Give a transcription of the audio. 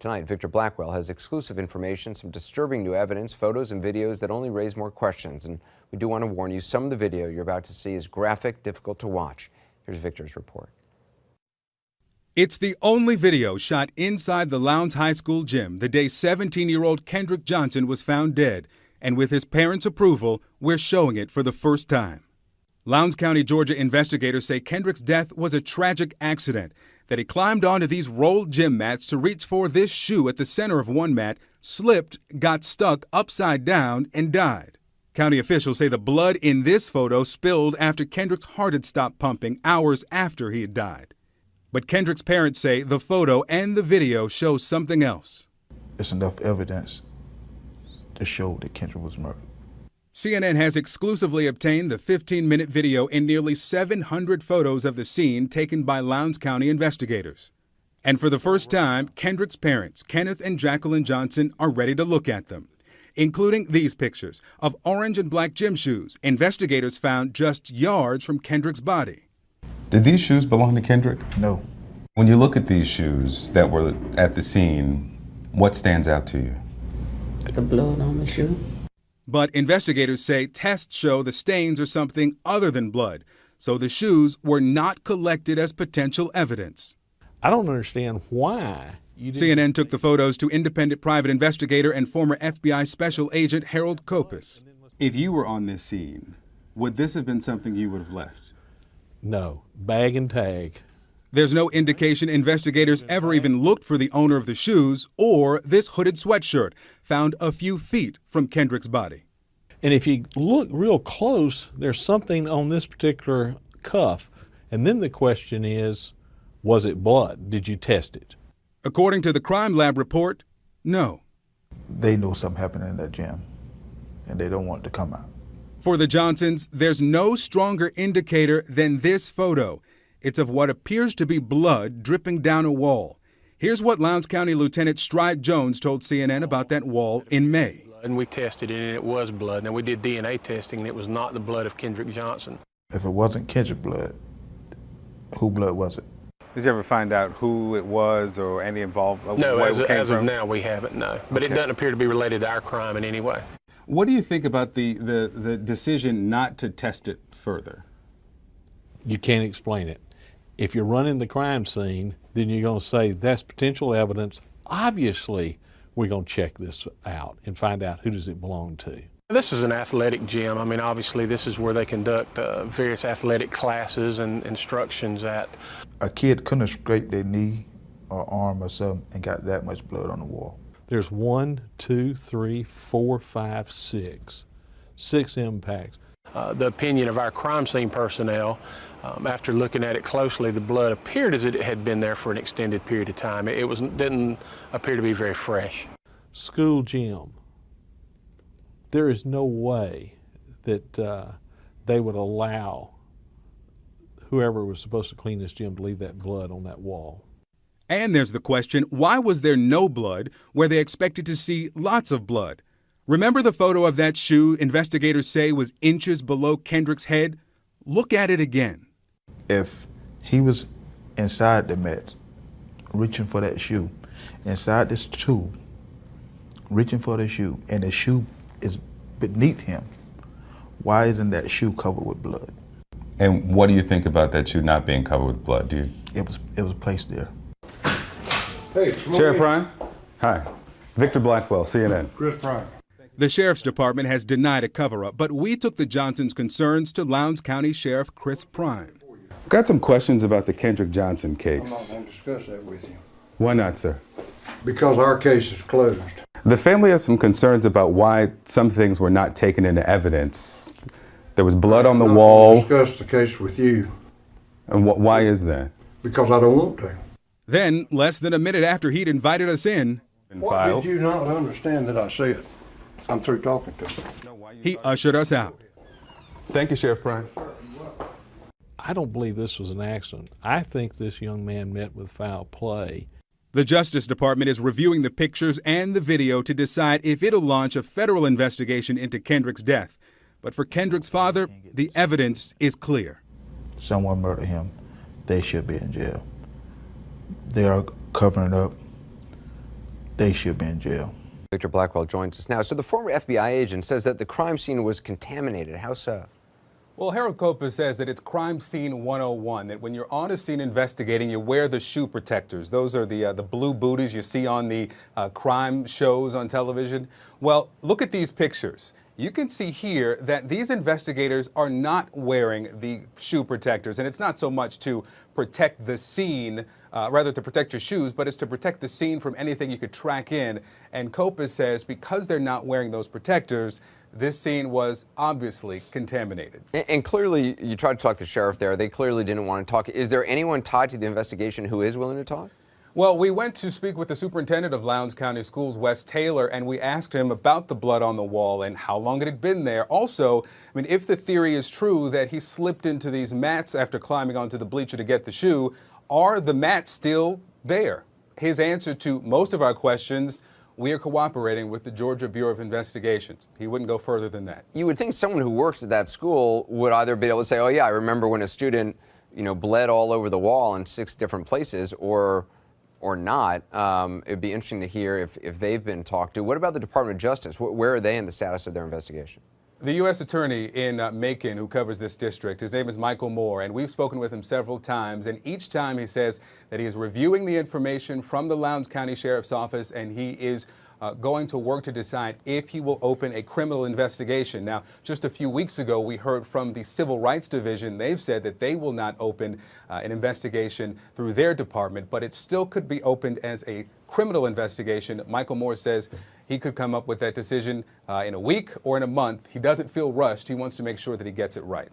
Tonight, Victor Blackwell has exclusive information, some disturbing new evidence, photos and videos that only raise more questions. And we do want to warn you, some of the video you're about to see is graphic, difficult to watch. Here's Victor's report. It's the only video shot inside the Lowndes High School gym the day 17-year-old Kendrick Johnson was found dead. And with his parents' approval, we're showing it for the first time. Lowndes County, Georgia investigators say Kendrick's death was a tragic accident, that he climbed onto these rolled gym mats to reach for this shoe at the center of one mat, slipped, got stuck upside down, and died. County officials say the blood in this photo spilled after Kendrick's heart had stopped pumping hours after he had died. But Kendrick's parents say the photo and the video show something else. There's enough evidence to show that Kendrick was murdered. CNN has exclusively obtained the 15-minute video and nearly 700 photos of the scene taken by Lowndes County investigators. And for the first time, Kendrick's parents, Kenneth and Jacqueline Johnson, are ready to look at them, including these pictures of orange and black gym shoes investigators found just yards from Kendrick's body. Did these shoes belong to Kendrick? No. When you look at these shoes that were at the scene, what stands out to you? The blood on the shoe. But investigators say tests show the stains are something other than blood, so the shoes were not collected as potential evidence. I don't understand why. CNN took the photos to independent private investigator and former FBI special agent Harold Kopis. If you were on this scene, would this have been something you would have left? No. Bag and tag. There's no indication investigators ever even looked for the owner of the shoes or this hooded sweatshirt found a few feet from Kendrick's body. And if you look real close, there's something on this particular cuff. And then the question is, was it blood? Did you test it? According to the crime lab report, no. They know something happened in that gym, and they don't want it to come out. For the Johnsons, there's no stronger indicator than this photo. It's of what appears to be blood dripping down a wall. Here's what Lowndes County Lieutenant Stride Jones told CNN about that wall in May. And we tested it, and it was blood. Now, we did DNA testing, and it was not the blood of Kendrick Johnson. If it wasn't Kendrick blood, who blood was it? Did you ever find out who it was or any involved? No, as of now, we haven't, no. But Okay. It doesn't appear to be related to our crime in any way. What do you think about the decision not to test it further? You can't explain it. If you're running the crime scene, then you're going to say that's potential evidence. Obviously, we're going to check this out and find out who does it belong to. This is an athletic gym. I mean, obviously, this is where they conduct various athletic classes and instructions at. A kid couldn't have scraped their knee or arm or something and got that much blood on the wall. There's 1, 2, 3, 4, 5, 6. 6 impacts. The opinion of our crime scene personnel, after looking at it closely, the blood appeared as it had been there for an extended period of time. It didn't appear to be very fresh. School gym. There is no way that they would allow whoever was supposed to clean this gym to leave that blood on that wall. And there's the question, why was there no blood where they expected to see lots of blood? Remember the photo of that shoe investigators say was inches below Kendrick's head? Look at it again. If he was inside the mat, reaching for that shoe, inside this tube, reaching for the shoe, and the shoe is beneath him, why isn't that shoe covered with blood? And what do you think about that shoe not being covered with blood? It was placed there. Hey, Sheriff Prime? Hi. Victor Blackwell, CNN. Chris Prime. The Sheriff's Department has denied a cover-up, but we took the Johnsons' concerns to Lowndes County Sheriff Chris Prime. Got some questions about the Kendrick Johnson I'm not case. going to discuss that with you Why not, sir? because our case is closed. The family has some concerns about why some things were not taken into evidence. There was blood on the I'm not wall. going to discuss the case with you And why is that? because I don't want to. Then, less than a minute after he'd invited us in, What did you not understand that I said? I'm through talking to you. he ushered us out. Thank you, Sheriff Prime. I don't believe this was an accident. I think this young man met with foul play. The Justice Department is reviewing the pictures and the video to decide if it'll launch a federal investigation into Kendrick's death. But for Kendrick's father, the evidence is clear. Someone murdered him. They should be in jail. They are covering up they should be in jail. Victor Blackwell joins us now. So the former FBI agent says that the crime scene was contaminated. How so? Well, Harold Copus says that it's crime scene 101, that when you're on a scene investigating, you wear the shoe protectors. Those are the blue booties you see on the crime shows on television. Well, look at these pictures. You can see here that these investigators are not wearing the shoe protectors, and it's not so much to protect the scene, rather to protect your shoes, but it's to protect the scene from anything you could track in. And Copus says because they're not wearing those protectors, this scene was obviously contaminated. And clearly, you tried to talk to the sheriff there. They clearly didn't want to talk. Is there anyone tied to the investigation who is willing to talk? Well, we went to speak with the superintendent of Lowndes County Schools, Wes Taylor, and we asked him about the blood on the wall and how long it had been there. Also, I mean, if the theory is true that he slipped into these mats after climbing onto the bleacher to get the shoe, are the mats still there? His answer to most of our questions: we are cooperating with the Georgia Bureau of Investigations. He wouldn't go further than that. You would think someone who works at that school would either be able to say, oh yeah, I remember when a student, bled all over the wall in 6 different places, or not. It'd be interesting to hear if they've been talked to. What about the Department of Justice? Where are they in the status of their investigation? The U.S. Attorney in Macon, who covers this district, his name is Michael Moore, and we've spoken with him several times, and each time he says that he is reviewing the information from the Lowndes County Sheriff's Office, and he is going to work to decide if he will open a criminal investigation. Now, just a few weeks ago, we heard from the Civil Rights Division. They've said that they will not open an investigation through their department, but it still could be opened as a criminal investigation. Michael Moore says he could come up with that decision in a week or in a month. He doesn't feel rushed. He wants to make sure that he gets it right.